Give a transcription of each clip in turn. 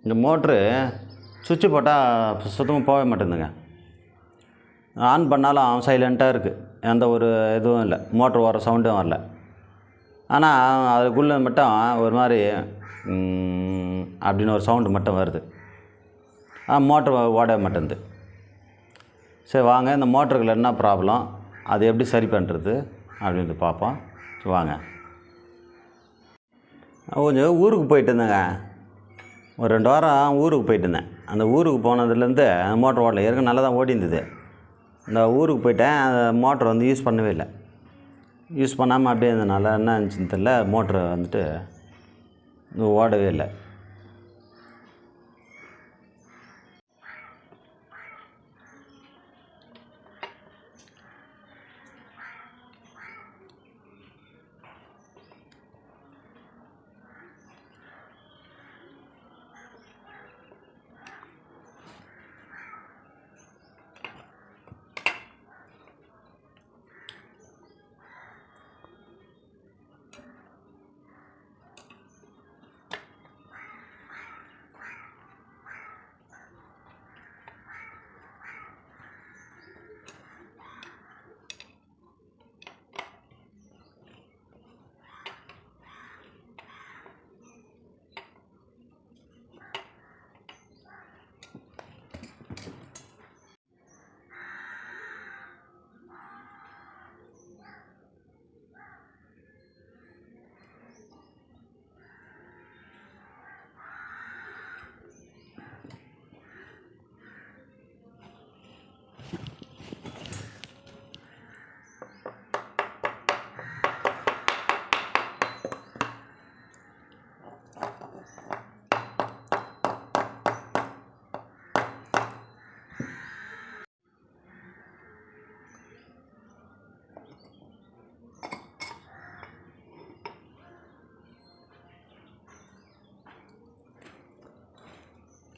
இந்த மோட்ரு சுவிட்சு போட்டால் சுத்தமாக போகவே மாட்டேங்குதுங்க. ஆன் பண்ணாலும் சைலண்ட்டாக இருக்குது. எந்த ஒரு இதுவும் இல்லை, மோட்ரு ஓடுற சவுண்டும் வரல. ஆனால் அதுக்குள்ளே மட்டும் ஒரு மாதிரி அப்படின்னு ஒரு சவுண்டு மட்டும் வருது. மோட்ரு ஓடவே மாட்டேங்குது. சரி வாங்க, இந்த மோட்டருக்குள்ள என்ன ப்ராப்ளம், அது எப்படி சரி பண்ணுறது அப்படின்ட்டு பார்ப்போம். வாங்க. கொஞ்சம் ஊருக்கு போயிட்டு இருந்தேங்க. ஒரு 2 வாரம் ஊருக்கு போயிட்டு இருந்தேன். அந்த ஊருக்கு போனதுலேருந்து மோட்ரு ஓடல. ஏற்கனவே நல்லா தான் ஓடி இருந்தது. இந்த ஊருக்கு போயிட்டேன். அந்த மோட்ரு வந்து யூஸ் பண்ணவே இல்லை. யூஸ் பண்ணாமல் அப்படியே இருந்ததுனால என்ன இருந்துச்சுன்னு தெரியல, மோட்ரு வந்துட்டு ஓடவே இல்லை.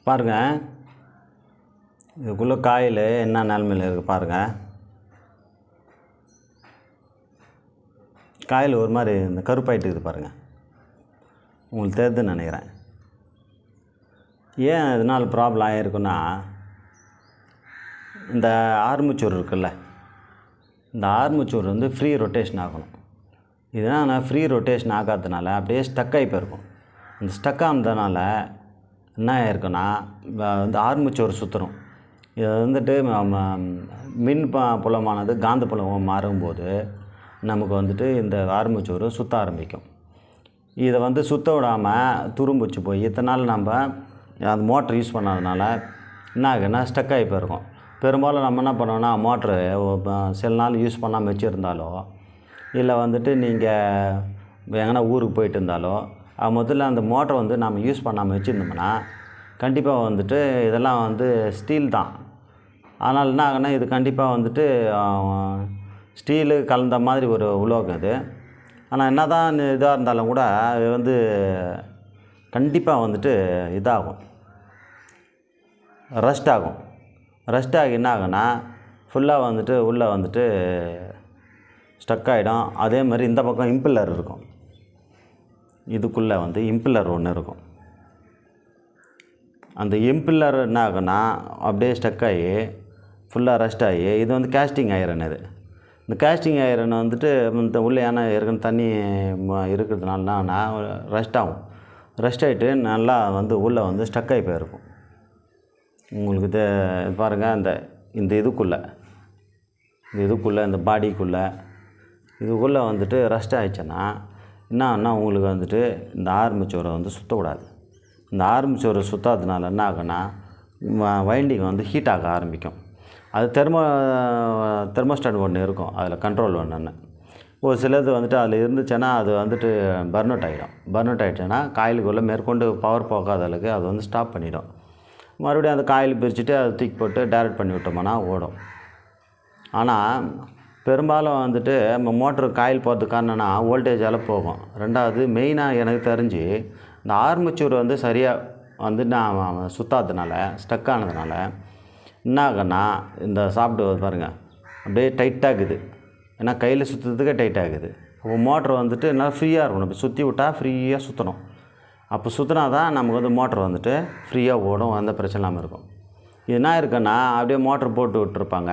பாருங்கள், இதுக்குள்ளே காயில் என்ன நிலமையில் இருக்குது பாருங்கள். காயில் ஒரு மாதிரி இந்த கருப்பாயிட்டு இருக்குது பாருங்கள். உங்களுக்கு தெரியுதுன்னு நினைக்கிறேன். ஏன் இதனால் ப்ராப்ளம் ஆகிருக்குன்னா, இந்த ஆர்மச்சூர் இருக்குல்ல, இந்த ஆர்மச்சூர் வந்து ஃப்ரீ ரொட்டேஷன் ஆகணும். இதனால் நான் ஃப்ரீ ரொட்டேஷன் ஆகாததுனால அப்படியே ஸ்டக் ஆகி போயிருக்கும். இந்த ஸ்டக் ஆனதுனால என்ன ஆகிருக்குன்னா, வந்து ஆர்மச்சூர் சுற்றணும். இது வந்துட்டு மின் புலமானது காந்த புலம் மாறும்போது நமக்கு வந்துட்டு இந்த ஆர்மச்சூர் சுற்ற ஆரம்பிக்கும். இதை வந்து சுற்ற விடாமல் துரும்பிச்சு போய் இத்தனை நாள் நம்ம அந்த மோட்ரு யூஸ் பண்ணாதனால என்ன ஆகுன்னா ஸ்டக் ஆகி போயிருக்கும். பெரும்பாலும் நம்ம என்ன பண்ணோன்னா, மோட்ரு சில நாள் யூஸ் பண்ணாமல் வச்சுருந்தாலோ, இல்லை வந்துட்டு நீங்கள் எங்கன்னா ஊருக்கு போயிட்டு இருந்தாலோ, முதல்ல அந்த மோட்டரை வந்து நம்ம யூஸ் பண்ணாமல் வச்சுருந்தோம்னா கண்டிப்பாக வந்துட்டு இதெல்லாம் வந்து ஸ்டீல் தான். ஆனால் என்ன ஆகுன்னா, இது கண்டிப்பாக வந்துட்டு ஸ்டீலு கலந்த மாதிரி ஒரு உலோகம் இது. ஆனால் என்ன தான் இதாக இருந்தாலும் கூட இது வந்து கண்டிப்பாக வந்துட்டு இதாகும், ரஸ்ட் ஆகும். ரஸ்ட் ஆகி என்ன ஆகுன்னா ஃபுல்லாக வந்துட்டு உள்ளே வந்துட்டு ஸ்டக் ஆகிடும். அதே மாதிரி இந்த பக்கம் இம்பில்லர் இருக்கும். இதுக்குள்ளே வந்து இம்பில்லர் ஒன்று இருக்கும். அந்த இம்பில்லர் என்ன ஆகுன்னா அப்படியே ஸ்டக் ஆகி ஃபுல்லாக ரஸ்ட் ஆகி, இது வந்து கேஸ்டிங் ஐரன். இது இந்த கேஸ்டிங் ஐரன் வந்துட்டு இந்த உள்ளே ஏன்னா ஏற்கனவே தண்ணி இருக்கிறதுனால ரஸ்ட் ஆகும். ரஸ்ட் ஆகிட்டு நல்லா வந்து உள்ளே வந்து ஸ்டக் ஆகி போயிருக்கும். உங்களுக்கு பாருங்கள், இந்த இதுக்குள்ளே இந்த பாடிக்குள்ளே இதுக்குள்ளே வந்துட்டு ரஸ்ட் ஆகிடுச்சுன்னா என்னன்னா உங்களுக்கு வந்துட்டு இந்த ஆர்மச்சூரை வந்து சுற்றக்கூடாது. இந்த ஆர்மச்சூரை சுற்றாததுனால என்ன ஆகுன்னா வைண்டிங் வந்து ஹீட் ஆக ஆரம்பிக்கும். அது தெர்மோஸ்டாட் ஒன்று இருக்கும், அதில் கண்ட்ரோல் ஒன்று. ஒரு சிலது வந்துட்டு அதில் இருந்துச்சுன்னா அது வந்துட்டு பர்ன் அவுட் ஆகிடும். பர்ன் அவுட் ஆகிடுச்சுன்னா காயிலுக்குள்ளே மேற்கொண்டு பவர் போகாத அளவுக்கு அது வந்து ஸ்டாப் பண்ணிடும். மறுபடியும் அந்த காயில் பிரிச்சுட்டு அதை தூக்கி போட்டு டைரக்ட் பண்ணி விட்டோம்னா ஓடும். ஆனால் பெரும்பாலும் வந்துட்டு நம்ம மோட்ரு காயில் போகிறதுக்கு காரணம்னா வோல்டேஜால் போகும். ரெண்டாவது மெயினாக எனக்கு தெரிஞ்சு இந்த ஆர்மச்சூர் வந்து சரியாக வந்து நான் சுற்றாததுனால ஸ்டக் ஆனதுனால என்ன ஆகுன்னா இந்த சாஃப்ட்வேர் பாருங்கள் அப்படியே டைட்டாக இருக்குது. ஏன்னா கையில் சுற்றுறதுக்கே டைட் ஆகுது. அப்போ மோட்ரு வந்துட்டு நல்லா ஃப்ரீயாக இருக்கணும். இப்போ சுற்றி விட்டால் ஃப்ரீயாக சுற்றணும். அப்போ சுற்றினா தான் நமக்கு வந்து மோட்ரு வந்துட்டு ஃப்ரீயாக ஓடும், எந்த பிரச்சனை இல்லாமல் இருக்கும். இது என்ன இருக்குன்னா அப்படியே மோட்ரு போட்டு விட்டுருப்பாங்க.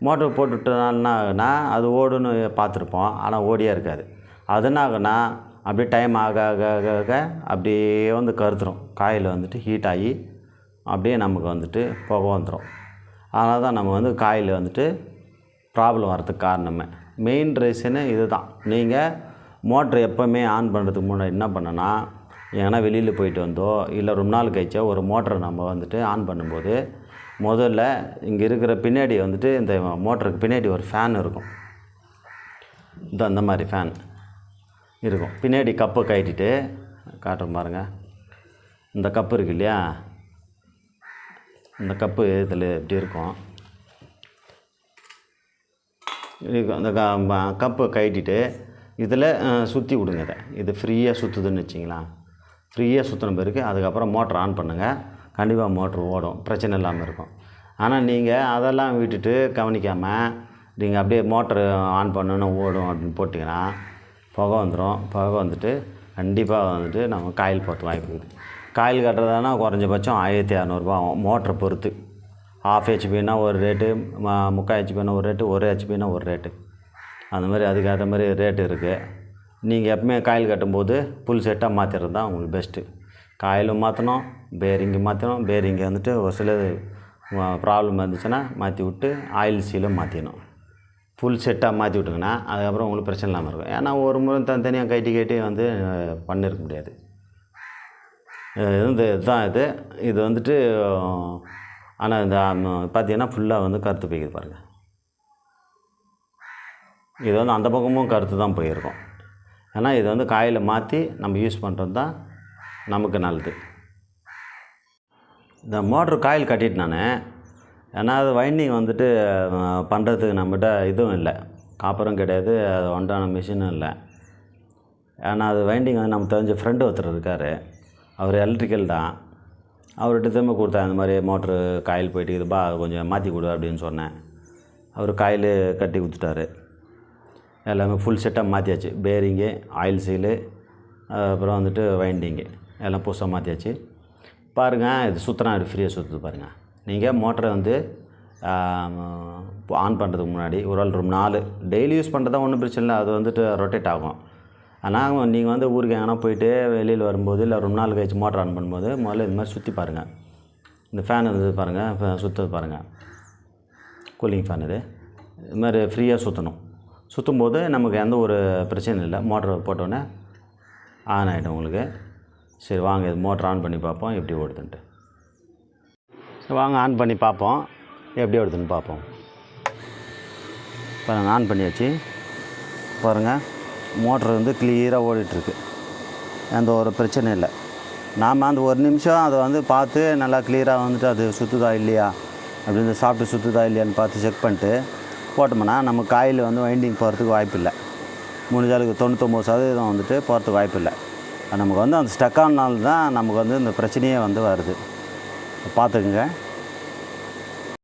மோட்ரு போட்டு விட்டனால்னா அது ஓடுன்னு பார்த்துருப்போம், ஆனால் ஓடியே இருக்காது. அது என்ன ஆகுன்னா அப்படியே டைம் ஆக ஆக ஆக ஆக அப்படியே வந்து கருத்துரும். காயில் வந்துட்டு ஹீட் ஆகி அப்படியே நமக்கு வந்துட்டு புகை வந்துடும். அதனால தான் நம்ம வந்து காயில் வந்துட்டு ப்ராப்ளம் வரதுக்கு காரணமே. மெயின் ரீசனு இது தான். நீங்கள் மோட்ரு எப்போவுமே ஆன் பண்ணுறதுக்கு முன்னாடி என்ன பண்ணனா, எங்கன்னா வெளியில் போயிட்டு வந்தோ இல்லை ரொம்ப நாள் கழிச்சோ ஒரு மோட்டரை நம்ம வந்துட்டு ஆன் பண்ணும்போது முதல்ல இங்கே இருக்கிற பின்னாடி வந்துட்டு இந்த மோட்டருக்கு பின்னாடி ஒரு ஃபேன் இருக்கும். இது அந்த மாதிரி ஃபேன் இருக்கும். பின்னாடி கப்பை கட்டிட்டு காட்டுறேன் பாருங்கள். இந்த கப்பு இருக்கு இல்லையா, இந்த கப்பு இதில் இப்படி இருக்கும். அந்த கப்பை கட்டிட்டு இதில் சுற்றி விடுங்க. இது ஃப்ரீயாக சுற்றுதுன்னு வச்சிங்களா. ஃப்ரீயாக சுற்றின பிறகு அதுக்கப்புறம் மோட்ரு ஆன் பண்ணுங்கள். கண்டிப்பாக மோட்ரு ஓடும், பிரச்சனை இல்லாமல் இருக்கும். ஆனால் நீங்கள் அதெல்லாம் விட்டுட்டு கவனிக்காமல் நீங்கள் அப்படியே மோட்ரு ஆன் பண்ணணுன்னு ஓடும் அப்படின்னு போட்டிங்கன்னா புகை வந்துடும். புகை வந்துட்டு கண்டிப்பாக வந்துட்டு நம்ம காயில் போட்டு வாய்ப்பு இருக்குது. காயில் கட்டுறதுனா குறைஞ்சபட்சம் 1600 ஆகும் மோட்டரை பொறுத்து. 1/2 ஹெச்பின்னா ஒரு ரேட்டு, 3/4 ஹெச்பின்னா ஒரு ரேட்டு, 1 ஹெச்பின்னா ஒரு ரேட்டு. அந்த மாதிரி அதுக்கேற்ற மாதிரி ரேட்டு இருக்குது. நீங்கள் எப்பவுமே காயில் கட்டும்போது ஃபுல் செட்டாக மாற்றிடுறது தான் உங்களுக்கு பெஸ்ட்டு. காயிலும் மாற்றணும், பேரிங்கு மாற்றணும். பேரிங்கை வந்துட்டு ஒரு சில ப்ராப்ளம் இருந்துச்சுன்னா மாற்றி விட்டு ஆயில் சீலும் மாற்றிடணும். ஃபுல் செட்டாக மாற்றி விட்டிங்கன்னா அதுக்கப்புறம் உங்களுக்கு பிரச்சனை இல்லாமல் இருக்கும். ஏன்னா ஒரு முறை தனித்தனியாக கட்டி வந்து பண்ணியிருக்க முடியாது. இதுதான் இது வந்துட்டு. ஆனால் இந்த பார்த்தீங்கன்னா ஃபுல்லாக வந்து கருத்து போய்க்குது பாருங்கள். இது வந்து அந்த பக்கமும் கருத்து தான் போயிருக்கும். ஏன்னா இது வந்து காயில் மாற்றி நம்ம யூஸ் பண்ணுறது தான் நமக்கு நல்லது. இந்த மோட்ரு காயில் கட்டிட்டு நான், ஏன்னா அது வைண்டிங் வந்துட்டு பண்ணுறதுக்கு நம்மகிட்ட இதுவும் இல்லை, காப்பரும் கிடையாது, அது ஒன்றான மிஷினும் இல்லை. ஏன்னா அது வைண்டிங் வந்து நம்ம தெரிஞ்ச ஃப்ரெண்டு ஒருத்தர் இருக்கார், அவர் எலக்ட்ரிக்கல் தான். அவர்கிட்ட திரும்ப கொடுத்தேன், அந்த மாதிரி மோட்ரு காயில் போயிட்டு இதுபா கொஞ்சம் மாற்றி கொடு அப்படின்னு சொன்னேன். அவர் காயில் கட்டி கொடுத்துட்டாரு. எல்லாமே ஃபுல் செட்டாக மாற்றியாச்சு. பேரிங்கு, ஆயில் சீலு, அப்புறம் வந்துட்டு வைண்டிங்கு எல்லாம் புதுசாக மாற்றியாச்சு. பாருங்கள், இது சுற்றினா இது ஃப்ரீயாக சுற்றுது பாருங்கள். நீங்கள் மோட்டரை வந்து ஆன் பண்ணுறதுக்கு முன்னாடி ஒரு ரொம்ப நாள் டெய்லி யூஸ் பண்ணுறதா ஒன்றும் பிரச்சனை இல்லை, அது வந்துட்டு ரொட்டேட் ஆகும். ஆனால் நீங்கள் வந்து ஊருக்கு எங்கன்னா போய்ட்டு வெளியில் வரும்போது இல்லை ரொம்ப நாள் கழிச்சு மோட்டர் ஆன் பண்ணும்போது முதல்ல இது மாதிரி சுற்றி பாருங்கள். இந்த ஃபேன் வந்து பாருங்கள், இப்போ சுற்றுறது பாருங்கள், கூலிங் ஃபேன் இது மாதிரி ஃப்ரீயாக சுற்றணும். சுற்றும்போது நமக்கு எந்த ஒரு பிரச்சனையும் இல்லை. மோட்ரு போட்டோன்னே ஆன் ஆகிடும் உங்களுக்கு. சரி வாங்க, இது மோட்ரு ஆன் பண்ணி பார்ப்போம் எப்படி ஓடுதுன்ட்டு. சரி வாங்க ஆன் பண்ணி பார்ப்போம் எப்படி ஓடுதுன்னு பார்ப்போம். பாருங்கள், ஆன் பண்ணியாச்சு. பாருங்கள், மோட்ரு வந்து கிளியராக ஓடிட்டுருக்கு, எந்த ஒரு பிரச்சனையும் இல்லை. நாம் அந்த ஒரு நிமிஷம் அதை வந்து பார்த்து நல்லா கிளியராக வந்துட்டு அது சுற்றுதா இல்லையா அப்படின்னு சாப்பிட்டு சுற்றுதா இல்லையான்னு பார்த்து செக் பண்ணிட்டு போட்டோம்னா நம்ம காயில் வந்து வைண்டிங் போகிறதுக்கு வாய்ப்பு இல்லை. முடிஞ்சாலுக்கு 99% வந்துட்டு போகிறதுக்கு வாய்ப்பு இல்லை. நமக்கு வந்து அந்த ஸ்டக்கானால தான் நமக்கு வந்து இந்த பிரச்சனையே வந்து வருது. பார்த்துக்குங்க.